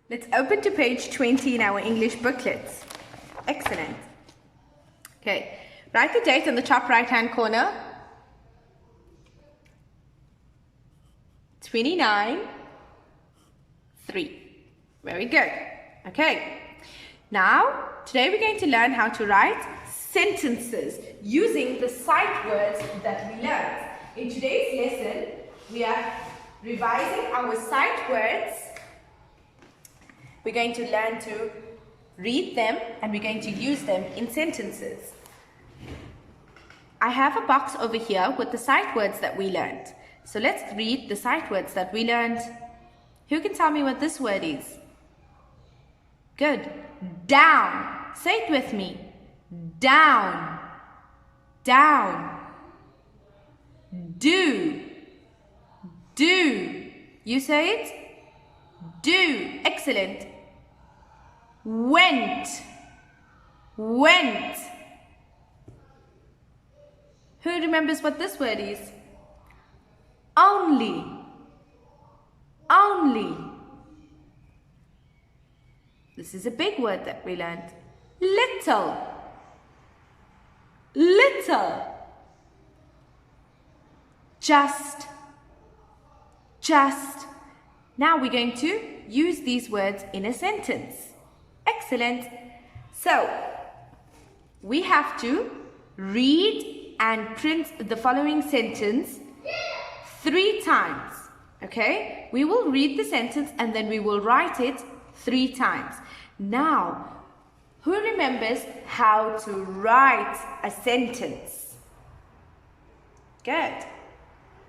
Let's open to page 20 in our English booklets. Excellent. Okay, write the date on the top right-hand corner. 29/3. Very good. Okay, now today we're going to learn how to write sentences using the sight words that we learned. In today's lesson, we are revising our sight words. We're going to learn to read them and we're going to use them in sentences. I have a box over here with the sight words that we learned. So let's read the sight words that we learned. Who can tell me what this word is? Good. Down. Say it with me. Down. Down. Do. Do. You say it? Do. Excellent. Went. Went. Who remembers what this word is? Only. Only. This is a big word that we learned. Little. Little. Just. Just. Now we're going to use these words in a sentence. Excellent. So, we have to read and print the following sentence 3 times. Okay? We will read the sentence and then we will write it 3 times. Now, who remembers how to write a sentence? Good.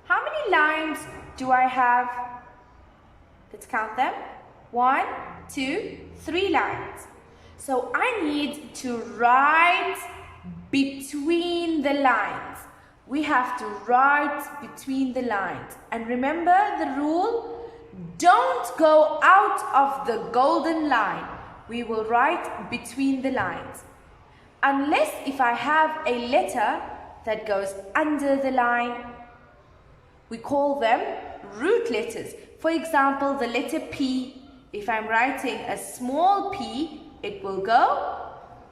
How many lines do I have? Let's count them. 1, 2, 3 lines. So I need to write between the lines. We have to write between the lines. And remember the rule? Don't go out of the golden line. We will write between the lines. Unless if I have a letter that goes under the line, we call them root letters. For example, the letter P. If I'm writing a small p, it will go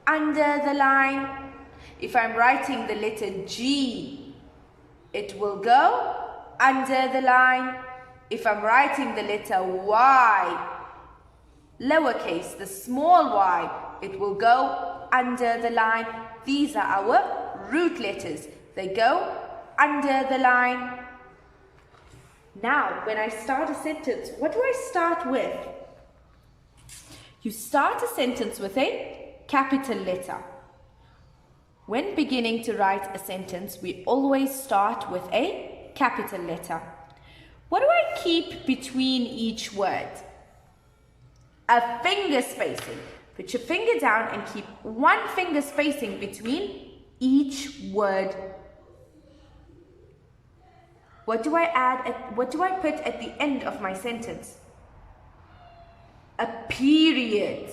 under the line. If I'm writing the letter G, it will go under the line. If I'm writing the letter Y, lowercase, the small y, it will go under the line. These are our root letters. They go under the line. Now, when I start a sentence, what do I start with? You start a sentence with a capital letter. When beginning to write a sentence, we always start with a capital letter. What do I keep between each word? A finger spacing. Put your finger down and keep 1 finger spacing between each word. What do I put at the end of my sentence? A period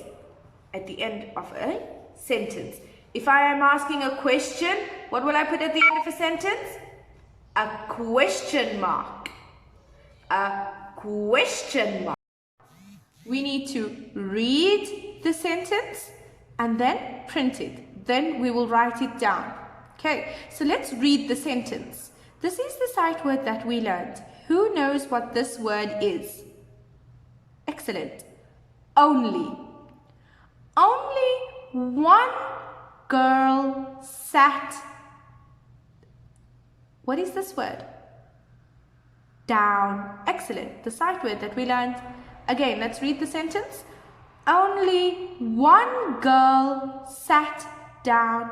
at the end of a sentence. If I am asking a question, what will I put at the end of a sentence? A question mark. A question mark. We need to read the sentence and then print it. Then we will write it down. Okay, so let's read the sentence. This is the sight word that we learned. Who knows what this word is? Excellent. Only. Only one girl sat. What is this word? Down. Excellent. The sight word that we learned. Again, let's read the sentence. Only one girl sat down.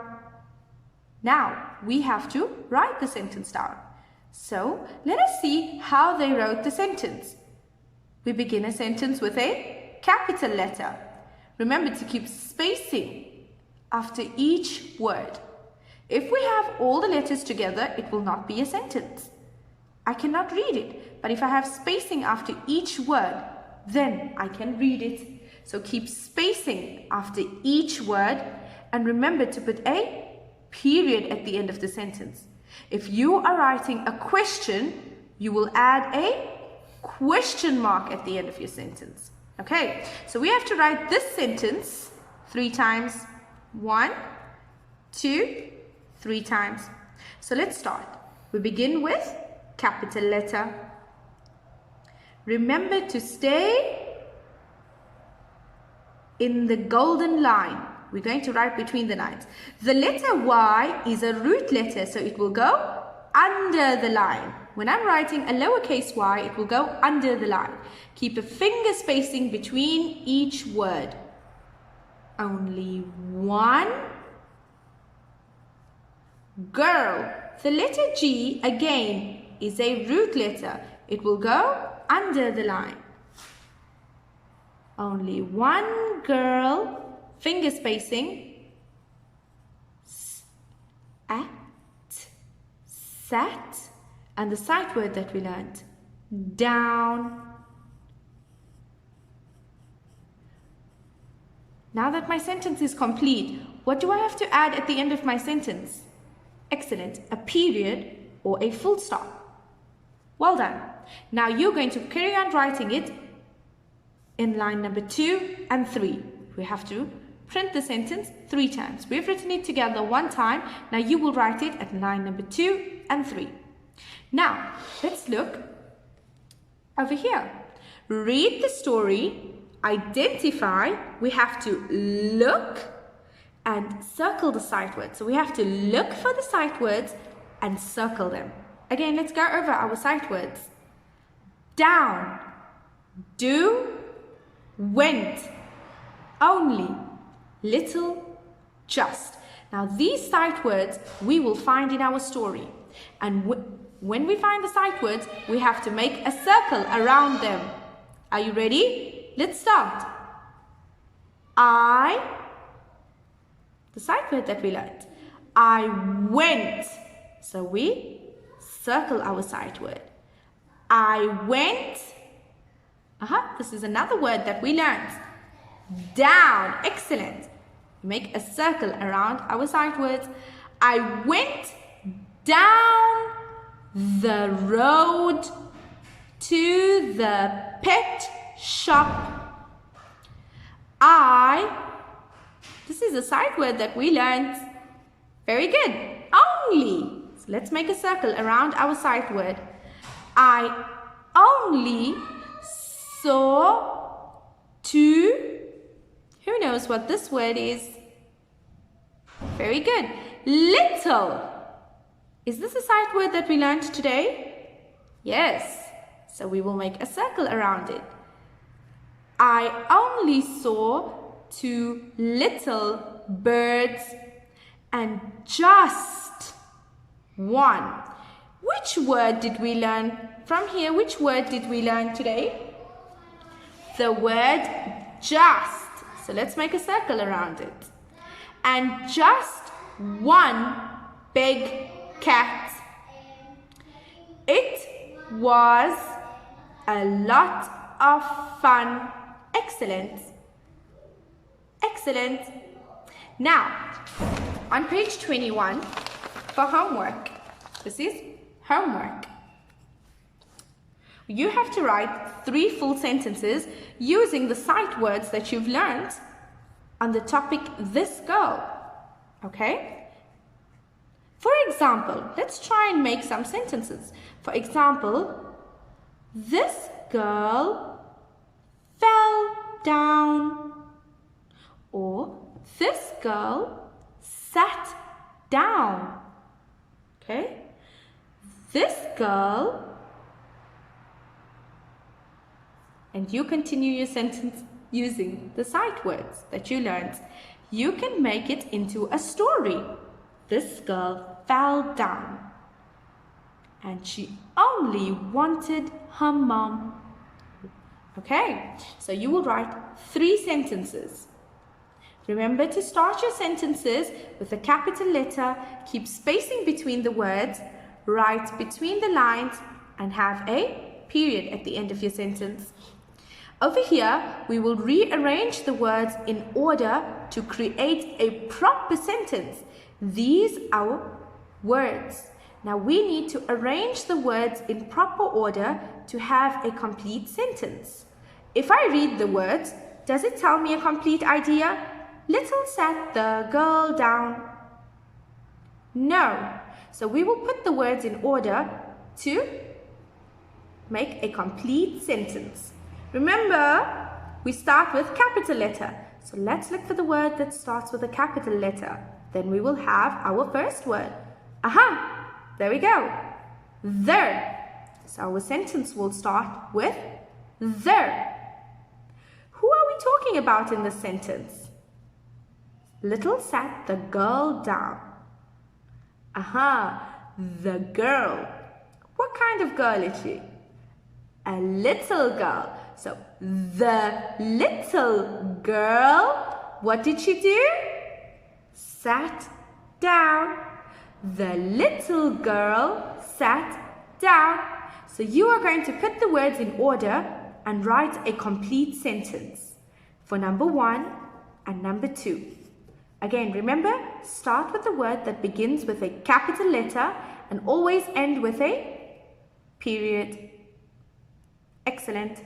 Now, we have to write the sentence down. So, let us see how they wrote the sentence. We begin a sentence with a capital letter. Remember to keep spacing after each word. If we have all the letters together, it will not be a sentence. I cannot read it, but if I have spacing after each word, then I can read it. So keep spacing after each word and remember to put a period at the end of the sentence. If you are writing a question, you will add a question mark at the end of your sentence. Okay, so we have to write this sentence 3 times. 1, 2, 3 times. So let's start. We begin with capital letter. Remember to stay in the golden line. We're going to write between the lines. The letter Y is a root letter, so it will go under the line. When I'm writing a lowercase y, it will go under the line. Keep a finger spacing between each word. Only one girl. The letter G again is a root letter. It will go under the line. Only one girl, finger spacing, sat, and the sight word that we learned, down. Now that my sentence is complete, what do I have to add at the end of my sentence? Excellent, a period or a full stop. Well done. Now you're going to carry on writing it in line number 2 and 3. We have to print the sentence 3 times. We've written it together 1 time. Now you will write it at line number 2 and 3. Now, let's look over here. Read the story, identify, we have to look and circle the sight words. So we have to look for the sight words and circle them. Again, let's go over our sight words. Down, do, went, only, little, just. Now these sight words we will find in our story. And when we find the sight words, we have to make a circle around them. Are you ready? Let's start. The sight word that we learned. I went. So we circle our sight word. I went. This is another word that we learned. Down. Excellent. Make a circle around our sight words. I went down the road to the pet shop. This is a sight word that we learned. Very good. Only. So let's make a circle around our sight word. I only saw 2. Who knows what this word is? Very good. Little. Is this a sight word that we learned today? Yes. So we will make a circle around it. I only saw 2 little birds and just 1. Which word did we learn from here? Which word did we learn today? The word just. So let's make a circle around it. And just 1 big cat. It was a lot of fun. Excellent. Excellent. Now, on page 21 for homework. This is homework. You have to write 3 full sentences using the sight words that you've learned on the topic this girl. Okay? For example, let's try and make some sentences. For example, this girl fell down. Or this girl sat down. Okay? This girl, and you continue your sentence using the sight words that you learned. You can make it into a story. This girl fell down and she only wanted her mom. Okay, so you will write 3 sentences. Remember to start your sentences with a capital letter, keep spacing between the words, write between the lines, and have a period at the end of your sentence. Over here, we will rearrange the words in order to create a proper sentence. These are words. Now we need to arrange the words in proper order to have a complete sentence. if I read the words, does it tell me a complete idea? Little sat the girl down. No. So we will put the words in order to make a complete sentence. Remember, we start with capital letter. So let's look for the word that starts with a capital letter. Then we will have our first word. Aha! There we go. There. So our sentence will start with there. Who are we talking about in this sentence? Little sat the girl down. Aha, the girl. What kind of girl is she? A little girl. So the little girl, what did she do? Sat down. The little girl sat down. So you are going to put the words in order and write a complete sentence for number 1 and number 2. Again, remember, start with a word that begins with a capital letter and always end with a period. Excellent.